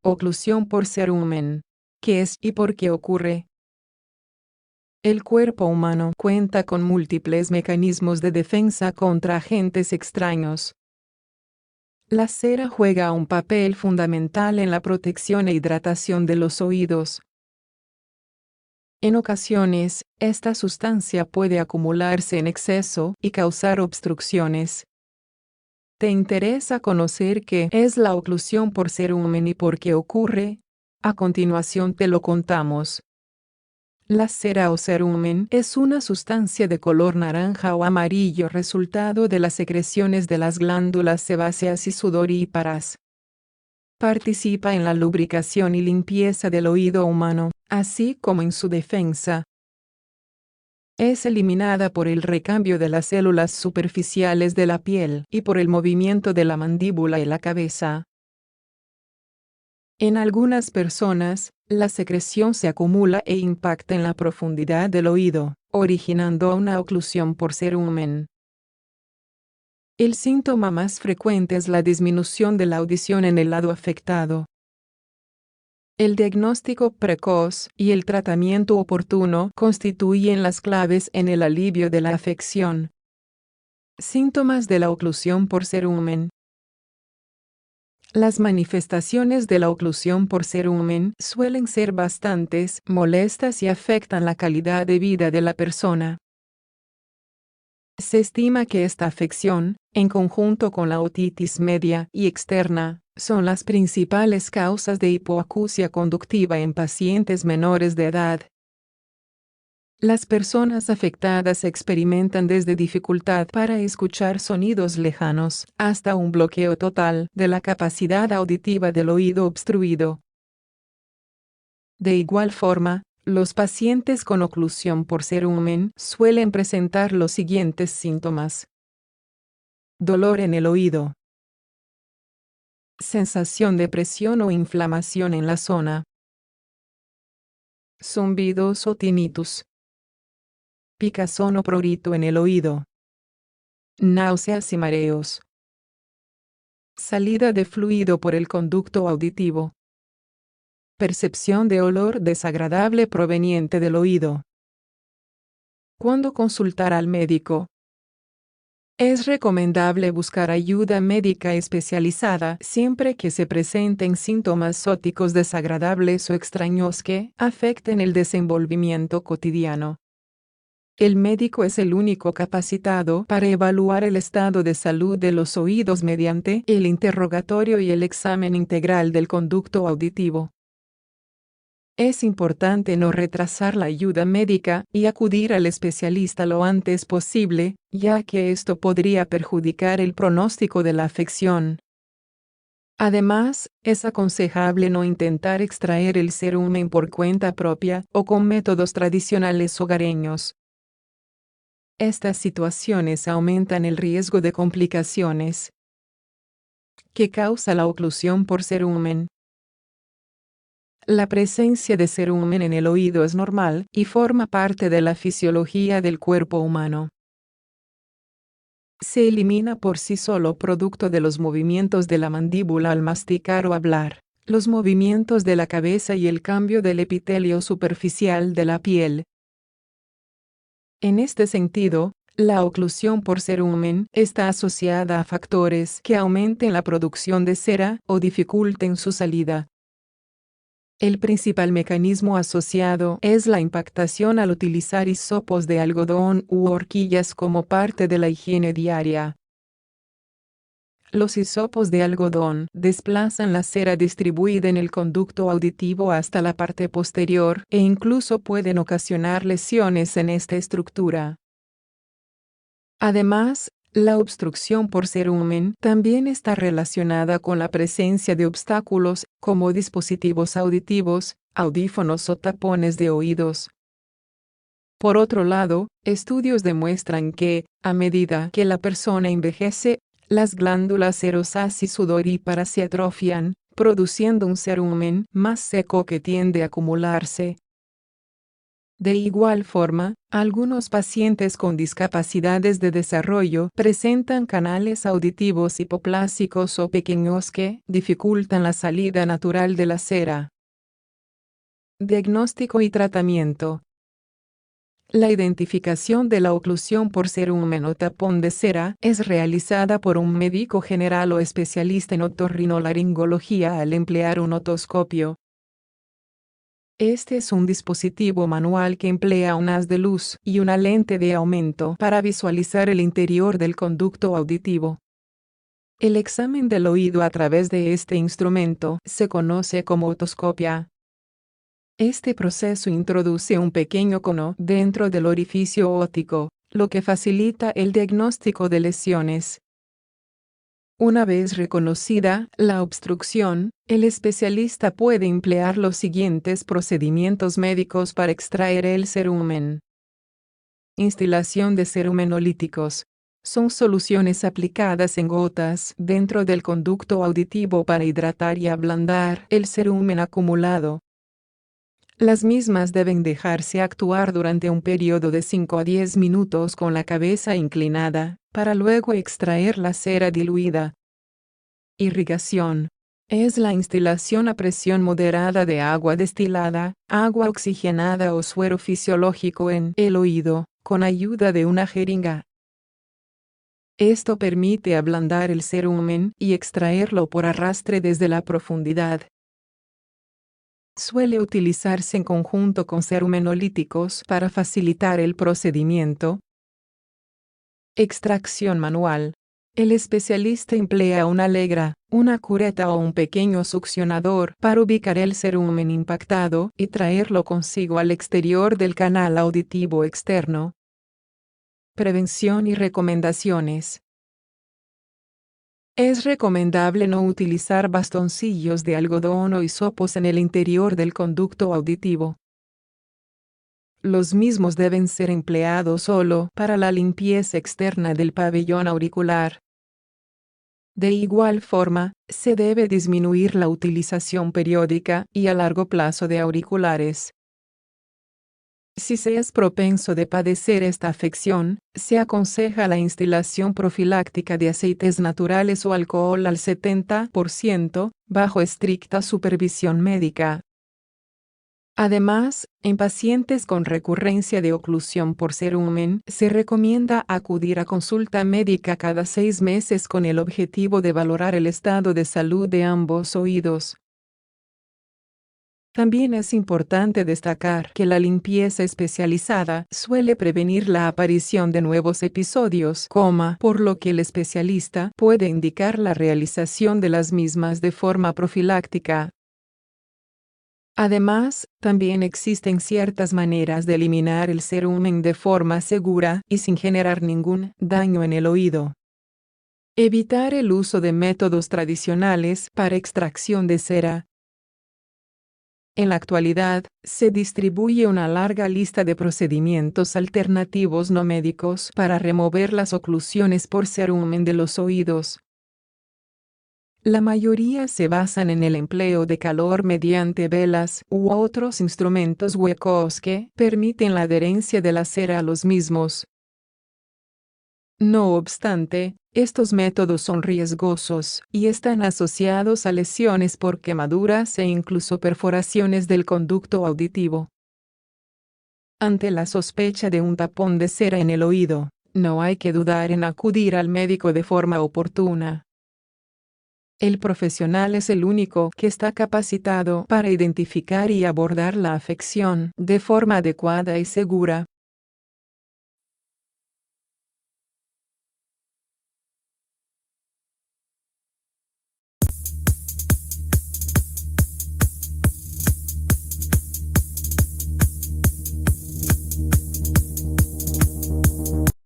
Oclusión por cerumen. ¿Qué es y por qué ocurre? El cuerpo humano cuenta con múltiples mecanismos de defensa contra agentes extraños. La cera juega un papel fundamental en la protección e hidratación de los oídos. En ocasiones, esta sustancia puede acumularse en exceso y causar obstrucciones. ¿Te interesa conocer qué es la oclusión por cerumen y por qué ocurre? A continuación te lo contamos. La cera o cerumen es una sustancia de color naranja o amarillo resultado de las secreciones de las glándulas sebáceas y sudoríparas. Participa en la lubricación y limpieza del oído humano, así como en su defensa. Es eliminada por el recambio de las células superficiales de la piel y por el movimiento de la mandíbula y la cabeza. En algunas personas, la secreción se acumula e impacta en la profundidad del oído, originando una oclusión por cerumen. El síntoma más frecuente es la disminución de la audición en el lado afectado. El diagnóstico precoz y el tratamiento oportuno constituyen las claves en el alivio de la afección. Síntomas de la oclusión por cerumen. Las manifestaciones de la oclusión por cerumen suelen ser bastantes, molestas y afectan la calidad de vida de la persona. Se estima que esta afección, en conjunto con la otitis media y externa, son las principales causas de hipoacusia conductiva en pacientes menores de edad. Las personas afectadas experimentan desde dificultad para escuchar sonidos lejanos hasta un bloqueo total de la capacidad auditiva del oído obstruido. De igual forma, los pacientes con oclusión por cerumen suelen presentar los siguientes síntomas: dolor en el oído, sensación de presión o inflamación en la zona, zumbidos o tinnitus, picazón o prurito en el oído, náuseas y mareos, salida de fluido por el conducto auditivo, percepción de olor desagradable proveniente del oído. ¿Cuándo consultar al médico? Es recomendable buscar ayuda médica especializada siempre que se presenten síntomas óticos desagradables o extraños que afecten el desenvolvimiento cotidiano. El médico es el único capacitado para evaluar el estado de salud de los oídos mediante el interrogatorio y el examen integral del conducto auditivo. Es importante no retrasar la ayuda médica y acudir al especialista lo antes posible, ya que esto podría perjudicar el pronóstico de la afección. Además, es aconsejable no intentar extraer el cerumen por cuenta propia o con métodos tradicionales hogareños. Estas situaciones aumentan el riesgo de complicaciones. ¿Qué causa la oclusión por cerumen? La presencia de cerumen en el oído es normal y forma parte de la fisiología del cuerpo humano. Se elimina por sí solo producto de los movimientos de la mandíbula al masticar o hablar, los movimientos de la cabeza y el cambio del epitelio superficial de la piel. En este sentido, la oclusión por cerumen está asociada a factores que aumenten la producción de cera o dificulten su salida. El principal mecanismo asociado es la impactación al utilizar hisopos de algodón u horquillas como parte de la higiene diaria. Los hisopos de algodón desplazan la cera distribuida en el conducto auditivo hasta la parte posterior e incluso pueden ocasionar lesiones en esta estructura. Además, la obstrucción por cerumen también está relacionada con la presencia de obstáculos, como dispositivos auditivos, audífonos o tapones de oídos. Por otro lado, estudios demuestran que, a medida que la persona envejece, las glándulas serosas y sudoríparas se atrofian, produciendo un cerumen más seco que tiende a acumularse. De igual forma, algunos pacientes con discapacidades de desarrollo presentan canales auditivos hipoplásicos o pequeños que dificultan la salida natural de la cera. Diagnóstico y tratamiento. La identificación de la oclusión por cerumen o tapón de cera es realizada por un médico general o especialista en otorrinolaringología al emplear un otoscopio. Este es un dispositivo manual que emplea un haz de luz y una lente de aumento para visualizar el interior del conducto auditivo. El examen del oído a través de este instrumento se conoce como otoscopia. Este proceso introduce un pequeño cono dentro del orificio óptico, lo que facilita el diagnóstico de lesiones. Una vez reconocida la obstrucción, el especialista puede emplear los siguientes procedimientos médicos para extraer el cerumen. Instilación de cerumenolíticos. Son soluciones aplicadas en gotas dentro del conducto auditivo para hidratar y ablandar el cerumen acumulado. Las mismas deben dejarse actuar durante un periodo de 5 a 10 minutos con la cabeza inclinada, para luego extraer la cera diluida. Irrigación. Es la instilación a presión moderada de agua destilada, agua oxigenada o suero fisiológico en el oído, con ayuda de una jeringa. Esto permite ablandar el cerumen y extraerlo por arrastre desde la profundidad. Suele utilizarse en conjunto con cerumenolíticos para facilitar el procedimiento. Extracción manual. El especialista emplea una legra, una cureta o un pequeño succionador para ubicar el cerumen impactado y traerlo consigo al exterior del canal auditivo externo. Prevención y recomendaciones. Es recomendable no utilizar bastoncillos de algodón o hisopos en el interior del conducto auditivo. Los mismos deben ser empleados solo para la limpieza externa del pabellón auricular. De igual forma, se debe disminuir la utilización periódica y a largo plazo de auriculares. Si se es propenso de padecer esta afección, se aconseja la instilación profiláctica de aceites naturales o alcohol al 70%, bajo estricta supervisión médica. Además, en pacientes con recurrencia de oclusión por cerumen, se recomienda acudir a consulta médica cada 6 meses con el objetivo de valorar el estado de salud de ambos oídos. También es importante destacar que la limpieza especializada suele prevenir la aparición de nuevos episodios, por lo que el especialista puede indicar la realización de las mismas de forma profiláctica. Además, también existen ciertas maneras de eliminar el cerumen de forma segura y sin generar ningún daño en el oído. Evitar el uso de métodos tradicionales para extracción de cera. En la actualidad, se distribuye una larga lista de procedimientos alternativos no médicos para remover las oclusiones por cerumen de los oídos. La mayoría se basan en el empleo de calor mediante velas u otros instrumentos huecos que permiten la adherencia de la cera a los mismos. No obstante, estos métodos son riesgosos y están asociados a lesiones por quemaduras e incluso perforaciones del conducto auditivo. Ante la sospecha de un tapón de cera en el oído, no hay que dudar en acudir al médico de forma oportuna. El profesional es el único que está capacitado para identificar y abordar la afección de forma adecuada y segura.